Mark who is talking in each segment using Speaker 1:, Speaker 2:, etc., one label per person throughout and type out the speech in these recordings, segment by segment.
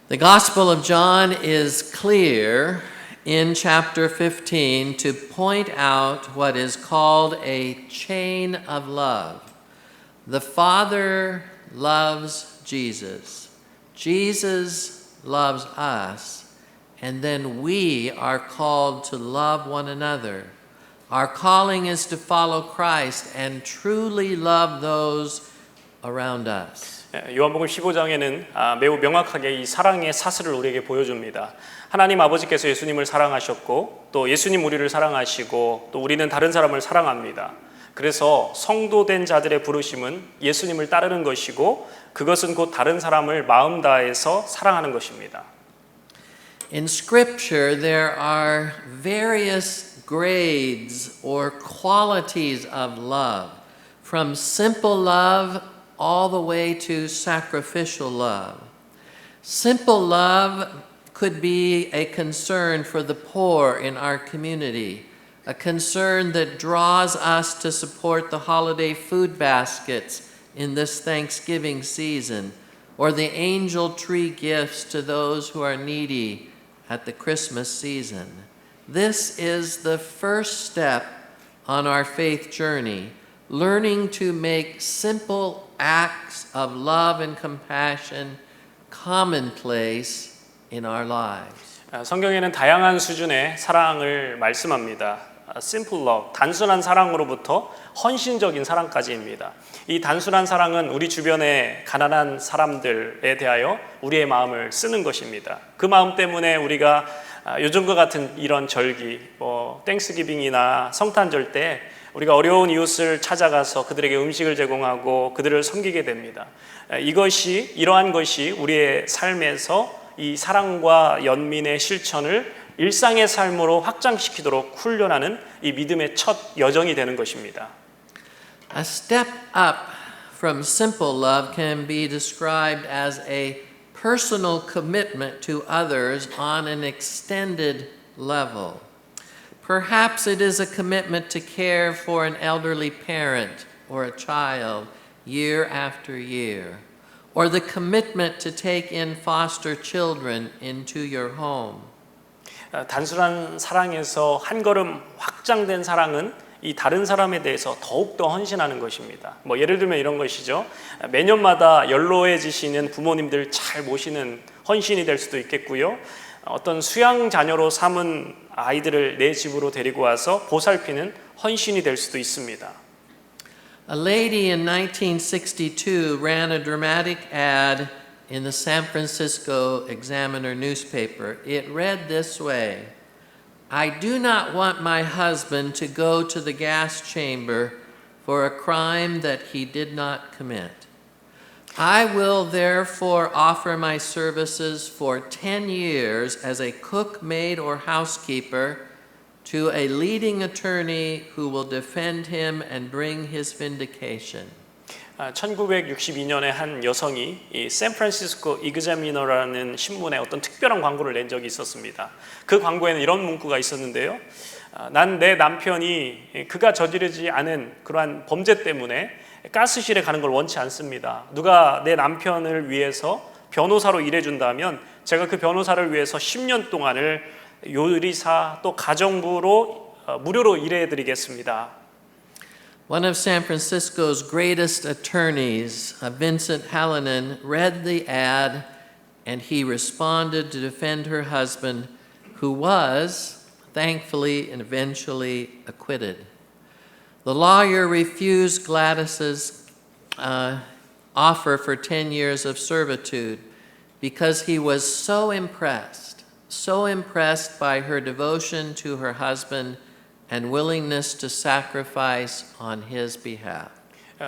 Speaker 1: The Gospel of John is clear in chapter 15 to point out what is called a chain of love. The Father loves Jesus. Jesus loves us. And then we are called to love one another. Our calling is to follow Christ and truly love those around us.
Speaker 2: 요한복음 15장에는 매우 명확하게 이 사랑의 사슬을 우리에게 보여줍니다. 하나님 아버지께서 예수님을 사랑하셨고 또 예수님 우리를 사랑하시고 또 우리는 다른 사람을 사랑합니다. 그래서 성도된 자들의 부르심은 예수님을 따르는 것이고 그것은 곧 다른 사람을 마음 다해서 사랑하는 것입니다.
Speaker 1: In Scripture, there are various grades or qualities of love, from simple love all the way to sacrificial love. Simple love could be a concern for the poor in our community, a concern that draws us to support the holiday food baskets in this Thanksgiving season, or the angel tree gifts to those who are needy at the Christmas season. This is the first step on our faith journey, learning to make simple acts of love and compassion commonplace in our lives.
Speaker 2: 성경에는 다양한 수준의 사랑을 말씀합니다. Simple love, 단순한 사랑으로부터 헌신적인 사랑까지입니다. 이 단순한 사랑은 우리 주변의 가난한 사람들에 대하여 우리의 마음을 쓰는 것입니다. 그 마음 때문에 우리가 요즘과 같은 이런 절기, 땡스기빙이나 성탄절 때 우리가 어려운 이웃을 찾아가서 그들에게 음식을 제공하고 그들을 섬기게 됩니다. 이러한 것이 우리의 삶에서 이 사랑과 연민의 실천을 일상의 삶으로 확장시키도록 훈련하는 이 믿음의 첫 여정이 되는 것입니다.
Speaker 1: A step up from simple love can be described as a personal commitment to others on an extended level. Perhaps it is a commitment to care for an elderly parent or a child year after year, or the commitment to take in foster children into your home.
Speaker 2: 단순한 사랑에서 한 걸음 확장된 사랑은 이 다른 사람에 대해서 더욱더 헌신하는 것입니다. 예를 들면 이런 것이죠. 매년마다 연로해지시는 부모님들 잘 모시는 헌신이 될 수도 있겠고요. 어떤 수양 자녀로 삼은 아이들을 내 집으로 데리고 와서 보살피는 헌신이 될 수도 있습니다.
Speaker 1: A lady in 1962 ran a dramatic ad in the San Francisco Examiner newspaper. It read this way: I do not want my husband to go to the gas chamber for a crime that he did not commit. I will therefore offer my services for 10 years as a cook, maid, or housekeeper to a leading attorney who will defend him and bring his vindication.
Speaker 2: 1962년에 한 여성이 이 샌프란시스코 이그자미너라는 신문에 어떤 특별한 광고를 낸 적이 있었습니다. 그 광고에는 이런 문구가 있었는데요. 난 내 남편이 그가 저지르지 않은 그러한 범죄 때문에 가스실에 가는 걸 원치 않습니다. 누가 내 남편을 위해서 변호사로 일해준다면 제가 그 변호사를 위해서 10년 동안을 요리사 또 가정부로 무료로 일해드리겠습니다.
Speaker 1: One of San Francisco's greatest attorneys, Vincent Hallinan, read the ad and he responded to defend her husband, who was, thankfully and eventually, acquitted. The lawyer refused Gladys's offer for 10 years of servitude because he was so impressed by her devotion to her husband and willingness to sacrifice on his behalf.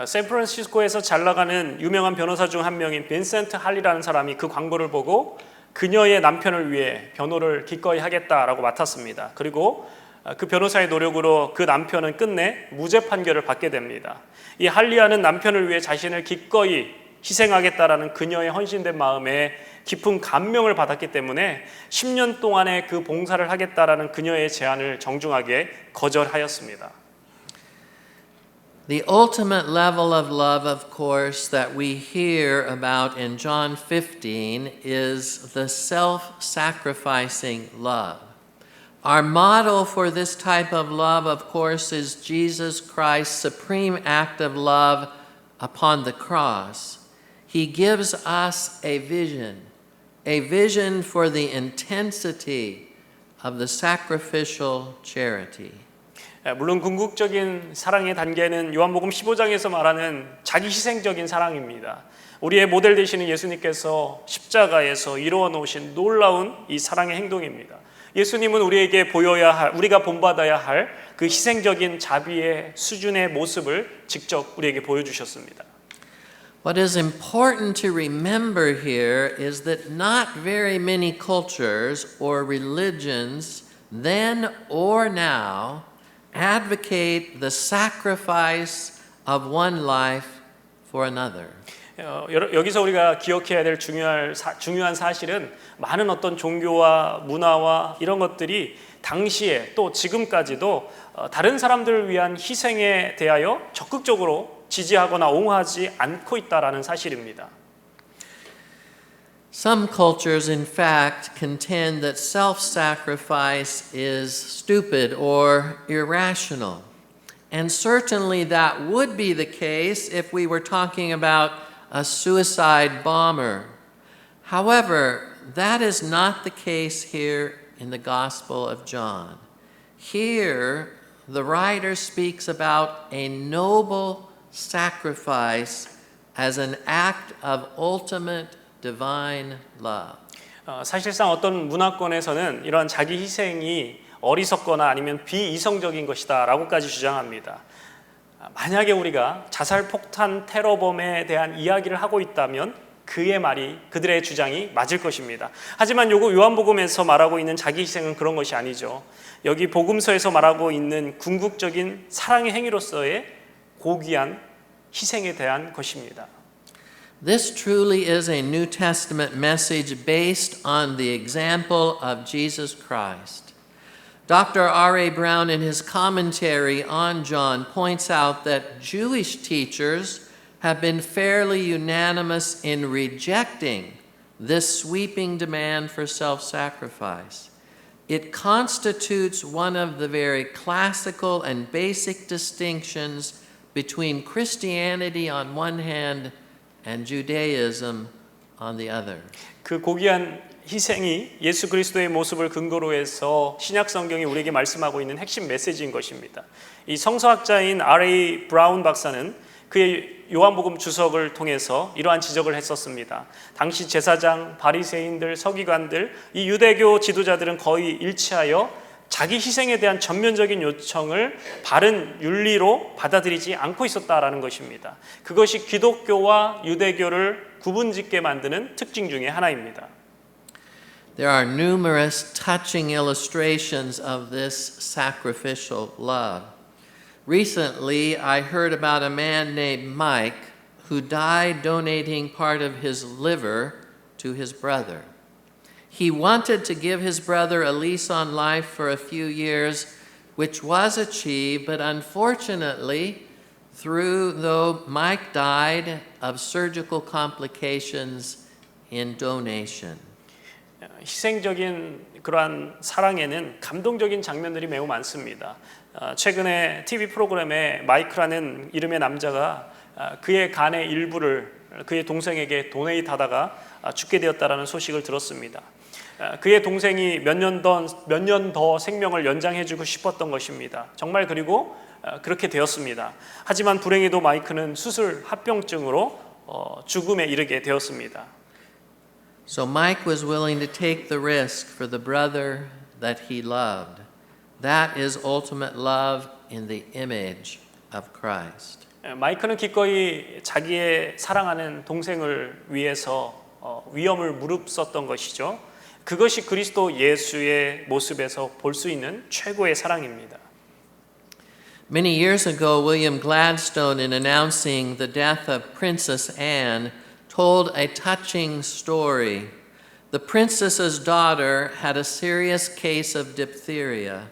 Speaker 2: 샌프란시스코에서 잘 나가는 유명한 변호사 중 한 명인 빈센트 할리라는 사람이 그 광고를 보고 그녀의 남편을 위해 변호를 기꺼이 하겠다라고 맡았습니다. 그리고 그 변호사의 노력으로 그 남편은 끝내 무죄 판결을 받게 됩니다. 이 할리아는 남편을 위해 자신을 기꺼이 희생하겠다라는 그녀의 헌신된 마음에 깊은 감명을 받았기 때문에 10년 동안의 그 봉사를 하겠다라는 그녀의 제안을 정중하게 거절하였습니다.
Speaker 1: The ultimate level of love, of course, that we hear about in John 15 is the self-sacrificing love. Our model for this type of love, of course, is Jesus Christ's supreme act of love upon the cross. He gives us a vision for the intensity of the sacrificial charity.
Speaker 2: 물론 궁극적인 사랑의 단계는 요한복음 15장에서 말하는 자기 희생적인 사랑입니다. 우리의 모델 되시는 예수님께서 십자가에서 이루어 놓으신 놀라운 이 사랑의 행동입니다. 예수님은 우리에게 보여야 할, 우리가 본받아야 할 그 희생적인 자비의 수준의 모습을 직접 우리에게 보여주셨습니다.
Speaker 1: What is important to remember here is that not very many cultures or religions, then or now, advocate the sacrifice of one life for another.
Speaker 2: 여기서 우리가 기억해야 될 중요한 사실은 많은 어떤 종교와 문화와 이런 것들이 당시에 또 지금까지도 다른 사람들을 위한 희생에 대하여 적극적으로 지지하거나 옹호하지 않고 있다라는 사실입니다.
Speaker 1: Some cultures, in fact, contend that self-sacrifice is stupid or irrational. And certainly that would be the case if we were talking about a suicide bomber. However, that is not the case here in the Gospel of John. Here, the writer speaks about a noble sacrifice as an act of ultimate divine love.
Speaker 2: 사실상 어떤 문화권에서는 이러한 자기 희생이 어리석거나 아니면 비이성적인 것이다라고까지 주장합니다. 만약에 우리가 자살 폭탄 테러범에 대한 이야기를 하고 있다면 그들의 주장이 맞을 것입니다. 하지만 요한복음에서 말하고 있는 자기 희생은 그런 것이 아니죠. 여기 복음서에서 말하고 있는 궁극적인 사랑의 행위로서의 고귀한 희생에 대한 것입니다.
Speaker 1: This truly is a New Testament message based on the example of Jesus Christ. Dr. R.A. Brown, in his commentary on John, points out that Jewish teachers have been fairly unanimous in rejecting this sweeping demand for self-sacrifice. It constitutes one of the very classical and basic distinctions between Christianity on one hand and Judaism on the other.
Speaker 2: 그 고귀한 희생이 예수 그리스도의 모습을 근거로 해서 신약 성경이 우리에게 말씀하고 있는 핵심 메시지인 것입니다. 이 성서학자인 R.A. 브라운 박사는 그의 요한복음 주석을 통해서 이러한 지적을 했었습니다. 당시 제사장, 바리새인들, 서기관들, 이 유대교 지도자들은 거의 일치하여 자기 희생에 대한 전면적인 요청을 바른 윤리로 받아들이지 않고 있었다라는 것입니다. 그것이 기독교와 유대교를 구분짓게 만드는 특징 중에 하나입니다.
Speaker 1: There are numerous touching illustrations of this sacrificial love. Recently, I heard about a man named Mike who died donating part of his liver to his brother. He wanted to give his brother a lease on life for a few years, which was achieved, but unfortunately, though Mike died of surgical complications in donation.
Speaker 2: 희생적인 그러한 사랑에는 감동적인 장면들이 매우 많습니다. 최근에 TV 프로그램에 마이크라는 이름의 남자가 그의 간의 일부를 그의 동생에게 도네이트하다가 죽게 되었다라는 소식을 들었습니다. 그의 동생이 몇 년 더 생명을 연장해주고 싶었던 것입니다. 정말 그리고 그렇게 되었습니다. 하지만 불행히도 마이크는 수술 합병증으로 죽음에 이르게 되었습니다.
Speaker 1: So Mike was willing to take the risk for the brother that he loved. That is ultimate love in the image of Christ.
Speaker 2: 마이크는 기꺼이 자기의 사랑하는 동생을 위해서 위험을 무릅썼던 것이죠. 그것이 그리스도 예수의 모습에서 볼 수 있는 최고의 사랑입니다.
Speaker 1: Many years ago, William Gladstone, in announcing the death of Princess Anne, told a touching story. The princess's daughter had a serious case of diphtheria.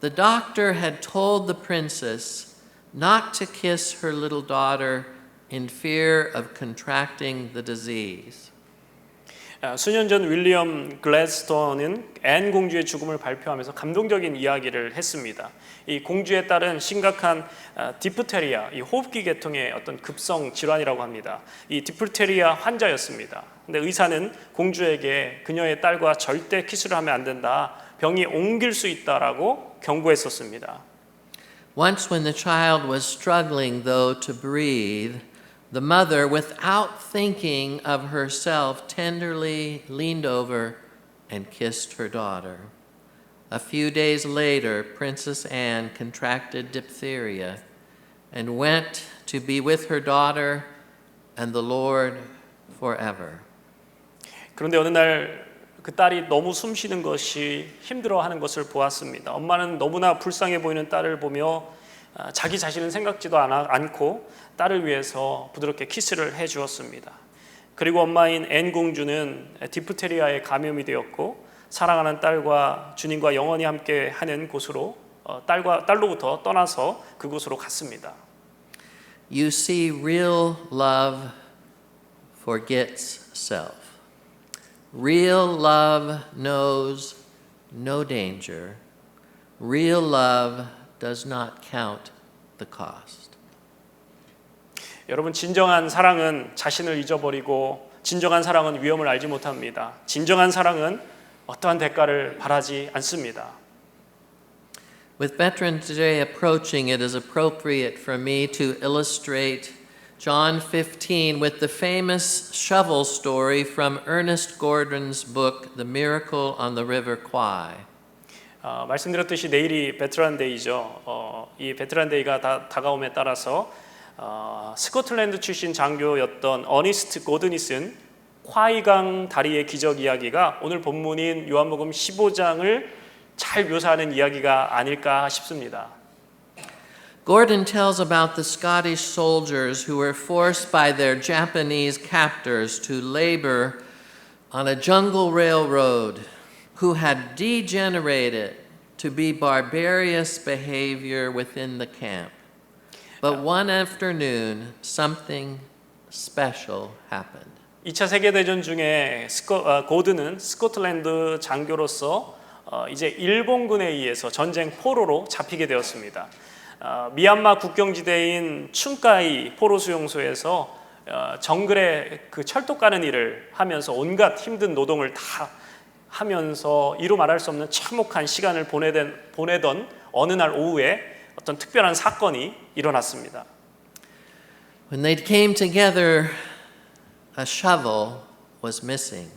Speaker 1: The doctor had told the princess not to kiss her little daughter in fear of contracting the disease.
Speaker 2: 수년 전 윌리엄 글래스턴은 앤 공주의 죽음을 발표하면서 감동적인 이야기를 했습니다. 이 공주에 따른 심각한 디프테리아, 이 호흡기 계통의 어떤 급성 질환이라고 합니다. 이 디프테리아 환자였습니다. 근데 의사는 공주에게 그녀의 딸과 절대 키스를 하면 안 된다. 병이 옮길 수 있다라고 경고했었습니다.
Speaker 1: Once when the child was struggling, though, to breathe, the mother, without thinking of herself, tenderly leaned over and kissed her daughter. A few days later, Princess Anne contracted diphtheria and went to be with her daughter and the Lord forever.
Speaker 2: 그런데 어느 날 그 딸이 너무 숨 쉬는 것이 힘들어하는 것을 보았습니다. 엄마는 너무나 불쌍해 보이는 딸을 보며 자기 자신은 생각지도 않고 딸을 위해서 부드럽게 키스를 해주었습니다. 그리고 엄마인 앤 공주는 디프테리아에 감염이 되었고 사랑하는 딸과 주님과 영원히 함께 하는 곳으로 딸로부터 떠나서 그곳으로 갔습니다.
Speaker 1: You see, real love forgets self. Real love knows no danger. Real love does not count the cost.
Speaker 2: 여러분, 진정한 사랑은 자신을 잊어버리고 진정한 사랑은 위험을 알지 못합니다. 진정한 사랑은 어떠한 대가를 바라지 않습니다.
Speaker 1: With Veterans Day approaching, it is appropriate for me to illustrate John 15 with the famous shovel story from Ernest Gordon's book, The Miracle on the River Kwai.
Speaker 2: 말씀드렸듯이 내일이 베테랑 데이죠. 이 베테랑 데이가 다가옴에 따라서 스코틀랜드 출신 장교였던 어니스트 고든이 쓴 콰이강 다리의 기적 이야기가 오늘 본문인 요한복음 15장을 잘 묘사하는 이야기가 아닐까 싶습니다.
Speaker 1: Gordon tells about the Scottish soldiers who were forced by their Japanese captors to labor on a jungle railroad, who had degenerated to be barbarous behavior within the camp. But one afternoon, something special happened.
Speaker 2: 2차 세계대전 중에 고든은 스코틀랜드 장교로서 이제 일본군에 의해서 전쟁 포로로 잡히게 되었습니다. 미얀마 국경지대인 춘까이 포로 수용소에서 정글에 그 철도 까는 일을 하면서 온갖 힘든 노동을 다 하면서 이루 말할 수 없는 참혹한 시간을 보내던 어느 날 오후에 어떤 특별한 사건이 일어났습니다.
Speaker 1: When they came together, a shovel was missing.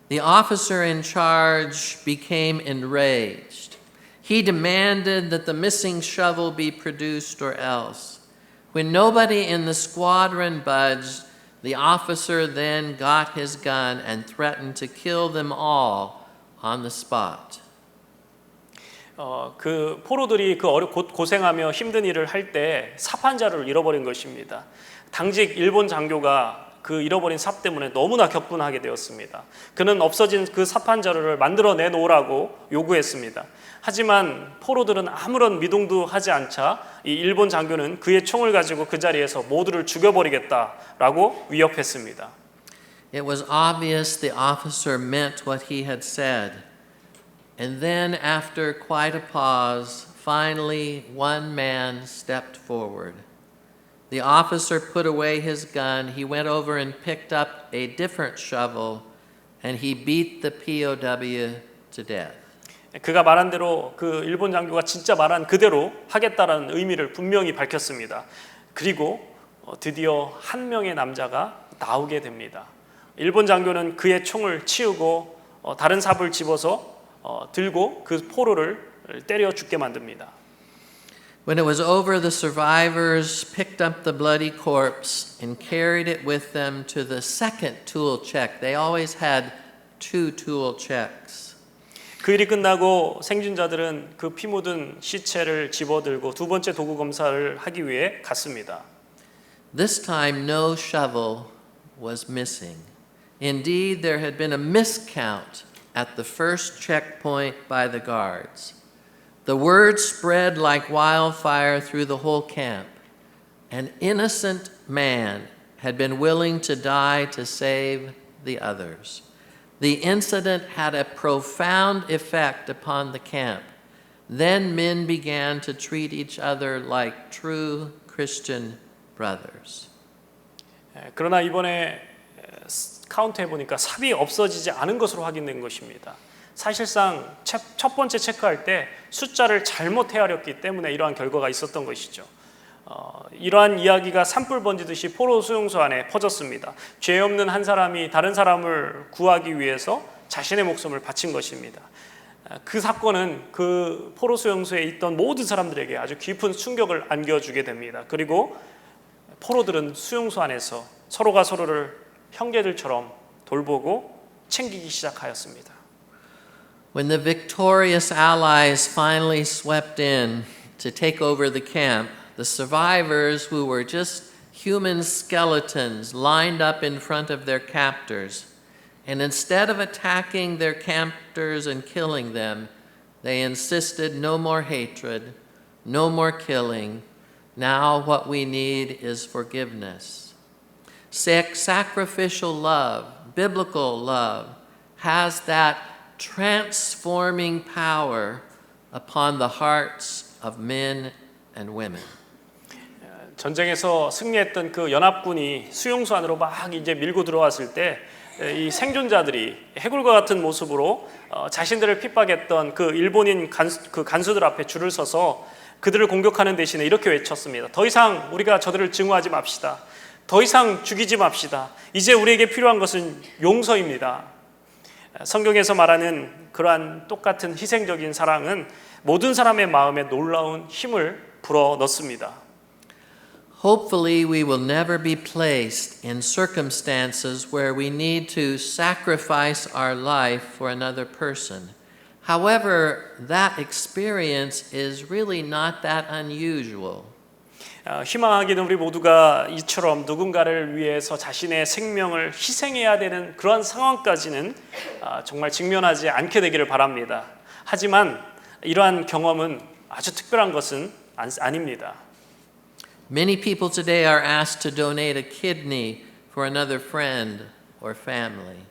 Speaker 1: The officer in charge became enraged. He demanded that the missing shovel be produced or else. When nobody in the squadron budged, the officer then got his gun and threatened to kill them all on the spot.
Speaker 2: 그 포로들이 고생하며 힘든 일을 할 때 삽 한 자루를 잃어버린 것입니다. 당직 일본 장교가 그 잃어버린 삽 때문에 너무나 격분하게 되었습니다. 그는 없어진 그 삽 한 자루를 만들어내 놓으라고 요구했습니다. 하지만 포로들은 아무런 미동도 하지 않자 이 일본 장교는 그의 총을 가지고 그 자리에서 모두를 죽여버리겠다라고 위협했습니다.
Speaker 1: It was obvious the officer meant what he had said. And then, after quite a pause, finally one man stepped forward. The officer put away his gun. He went over and picked up a different shovel, and he beat the POW to death.
Speaker 2: 그가 말한 대로 그 일본 장교가 진짜 말한 그대로 하겠다라는 의미를 분명히 밝혔습니다. 그리고 드디어 한 명의 남자가 나오게 됩니다. 일본 장교는 그의 총을 치우고 다른 삽을 집어서 들고 그 포로를 때려 죽게 만듭니다.
Speaker 1: When it was over, the survivors picked up the bloody corpse and carried it with them to the second tool check. They always had 2 tool checks.
Speaker 2: 그 일이 끝나고 생존자들은 그 피 묻은 시체를 집어들고 두 번째 도구 검사를 하기 위해 갔습니다.
Speaker 1: This time, no shovel was missing. Indeed, there had been a miscount at the first checkpoint by the guards. The word spread like wildfire through the whole camp. An innocent man had been willing to die to save the others. The incident had a profound effect upon the camp. Then men began to treat each other like true Christian brothers.
Speaker 2: 그러나 이번에 카운트 해보니까 삽이 없어지지 않은 것으로 확인된 것입니다. 사실상 첫 번째 체크할 때 숫자를 잘못 헤아렸기 때문에 이러한 결과가 있었던 것이죠. 이러한 이야기가 산불 번지듯이 포로 수용소 안에 퍼졌습니다. 죄 없는 한 사람이 다른 사람을 구하기 위해서 자신의 목숨을 바친 것입니다. 그 사건은 그 포로 수용소에 있던 모든 사람들에게 아주 깊은 충격을 안겨주게 됩니다. 그리고 포로들은 수용소 안에서 서로가 서로를 형제들처럼 돌보고 챙기기 시작하였습니다.
Speaker 1: When the victorious allies finally swept in to take over the camp, the survivors, who were just human skeletons lined up in front of their captors, and instead of attacking their captors and killing them, they insisted no more hatred, no more killing. Now what we need is forgiveness. Sacrificial love, biblical love, has that transforming power upon the hearts of men and women.
Speaker 2: 전쟁에서 승리했던 그 연합군이 수용소 안으로 막 이제 밀고 들어왔을 때 이 생존자들이 해골과 같은 모습으로 자신들을 핍박했던 그 일본인 간수들 앞에 줄을 서서 그들을 공격하는 대신에 이렇게 외쳤습니다. 더 이상 우리가 저들을 증오하지 맙시다. 더 이상 죽이지 맙시다. 이제 우리에게 필요한 것은 용서입니다. 성경에서 말하는 그러한 똑같은 희생적인 사랑은 모든 사람의 마음에 놀라운 힘을 불어 넣습니다.
Speaker 1: Hopefully, we will never be placed in circumstances where we need to sacrifice our life for another person. However, that experience is really not that unusual.
Speaker 2: 희망하기는 우리 모두가 이처럼 누군가를 위해서 자신의 생명을 희생해야 되는 그런 상황까지는 정말 직면하지 않게 되기를 바랍니다. 하지만 이러한 경험은 아주 특별한 것은 아닙니다.
Speaker 1: Many people today are asked to donate a kidney for another friend or family.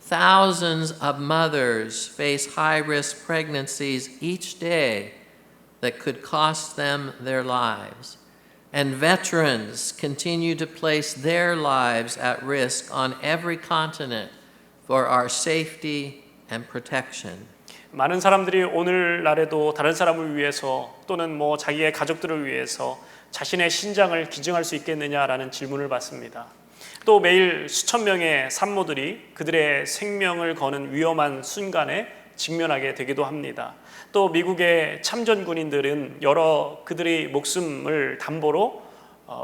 Speaker 1: Thousands of mothers face high-risk pregnancies each day that could cost them their lives. And veterans continue to place their lives at risk on every continent for our safety and protection.
Speaker 2: 많은 사람들이 오늘날에도 다른 사람을 위해서 또는 뭐 자기의 가족들을 위해서 자신의 신장을 기증할 수 있겠느냐라는 질문을 받습니다. 또 매일 수천 명의 산모들이 그들의 생명을 거는 위험한 순간에 직면하게 되기도 합니다. 또 미국의 참전 군인들은 여러 그들의 목숨을 담보로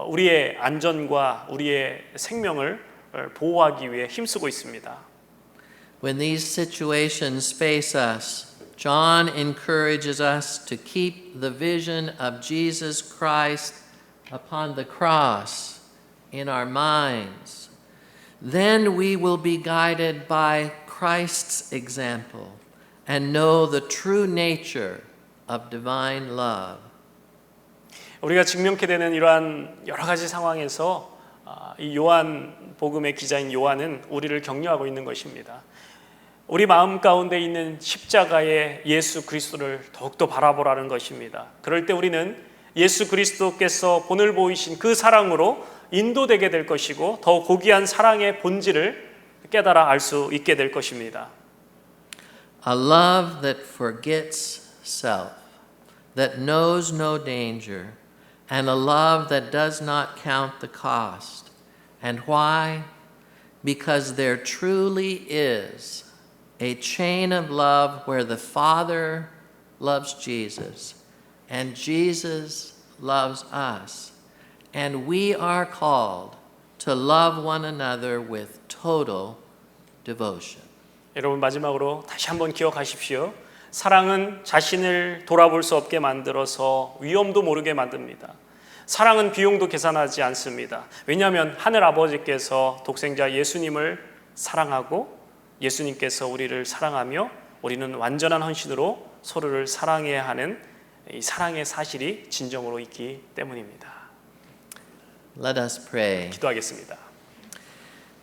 Speaker 2: 우리의 안전과 우리의 생명을 보호하기 위해 힘쓰고 있습니다.
Speaker 1: When these situations face us, John encourages us to keep the vision of Jesus Christ upon the cross in our minds. Then we will be guided by Christ's example and know the true nature of divine love.
Speaker 2: 우리가 직면케 되는 이러한 여러 가지 상황에서 이 요한 복음의 기자인 요한은 우리를 격려하고 있는 것입니다. 우리 마음 가운데 있는 십자가의 예수 그리스도를 더욱더 바라보라는 것입니다. 그럴 때 우리는 예수 그리스도께서 본을 보이신 그 사랑으로 인도되게 될 것이고 더 고귀한 사랑의 본질을 깨달아 알 수 있게 될 것입니다.
Speaker 1: A love that forgets self, that knows no danger, and a love that does not count the cost. And why? Because there truly is a chain of love where the Father loves Jesus and Jesus loves us, and we are called to love one another with total devotion.
Speaker 2: 여러분 마지막으로 다시 한번 기억하십시오. 사랑은 자신을 돌아볼 수 없게 만들어서 위험도 모르게 만듭니다. 사랑은 비용도 계산하지 않습니다. 왜냐하면 하늘 아버지께서 독생자 예수님을 사랑하고 예수님께서 우리를 사랑하며 우리는 완전한 헌신으로 서로를 사랑해야 하는 이 사랑의 사실이 진정으로 있기 때문입니다.
Speaker 1: Let us pray.
Speaker 2: 기도하겠습니다.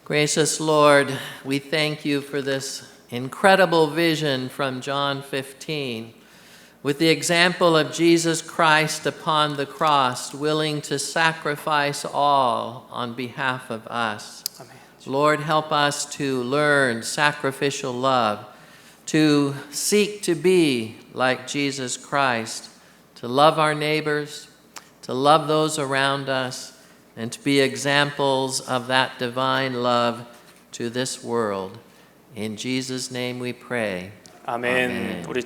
Speaker 1: Gracious Lord, we thank you for this incredible vision from John 15, with the example of Jesus Christ upon the cross, willing to sacrifice all on behalf of us.
Speaker 2: 아멘.
Speaker 1: Lord, help us to learn sacrificial love, to seek to be like Jesus Christ, to love our neighbors, to love those around us, and to be examples of that divine love to this world. In Jesus' name we pray.
Speaker 2: 아멘. 우리